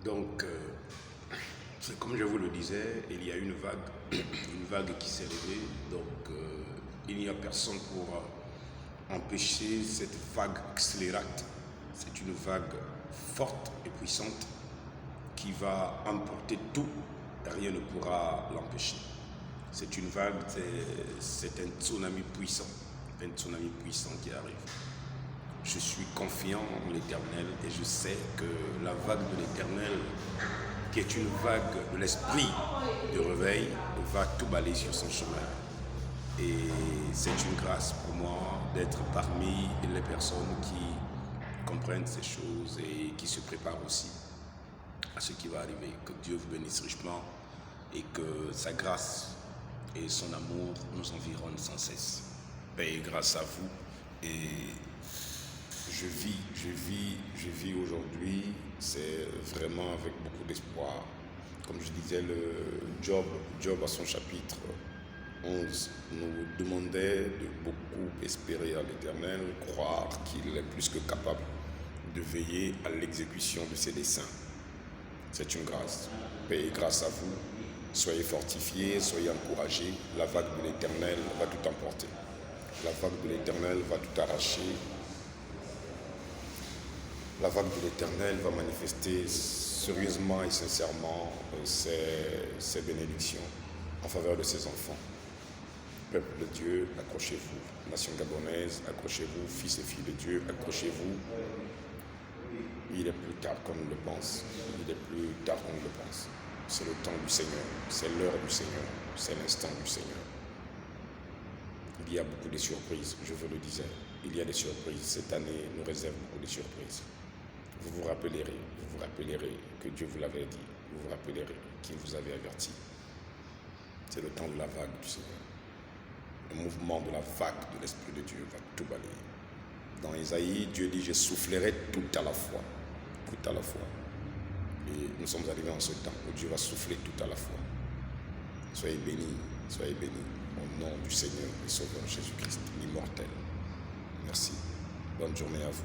Donc, c'est comme je vous le disais, il y a une vague qui s'est levée. Donc, il n'y a personne pour empêcher cette vague accélérate. C'est une vague forte et puissante qui va emporter tout. Rien ne pourra l'empêcher. C'est une vague, c'est un tsunami puissant. Un tsunami puissant qui arrive. Je suis confiant en l'Éternel et je sais que la vague de l'Éternel, qui est une vague de l'esprit de réveil, va tout balayer sur son chemin. Et c'est une grâce pour moi d'être parmi les personnes qui comprennent ces choses et qui se préparent aussi à ce qui va arriver. Que Dieu vous bénisse richement et que sa grâce et son amour nous environnent sans cesse. Paix et grâce à vous. Et je vis aujourd'hui, c'est vraiment avec beaucoup d'espoir. Comme je disais, Job à son chapitre 11 nous demandait de beaucoup espérer à l'Éternel, croire qu'il est plus que capable de veiller à l'exécution de ses desseins. C'est une grâce. Paix et grâce à vous. Soyez fortifiés, soyez encouragés. La vague de l'Éternel va tout emporter. La vague de l'Éternel va tout arracher. La vague de l'Éternel va manifester sérieusement et sincèrement ses bénédictions en faveur de ses enfants. Peuple de Dieu, accrochez-vous. Nation gabonaise, accrochez-vous. Fils et filles de Dieu, accrochez-vous. Il est plus tard qu'on ne le pense. Il est plus tard qu'on ne le pense. C'est le temps du Seigneur. C'est l'heure du Seigneur. C'est l'instant du Seigneur. Il y a beaucoup de surprises, je vous le disais. Il y a des surprises. Cette année nous réserve beaucoup de surprises. Vous vous rappellerez que Dieu vous l'avait dit. Vous vous rappellerez qu'il vous avait averti. C'est le temps de la vague du Seigneur. Le mouvement de la vague de l'Esprit de Dieu va tout balayer. Dans Isaïe, Dieu dit « Je soufflerai tout à la fois ». Tout à la fois. Et nous sommes arrivés en ce temps où Dieu va souffler tout à la fois. Soyez bénis au nom du Seigneur et Sauveur Jésus-Christ, l'immortel. Merci. Bonne journée à vous.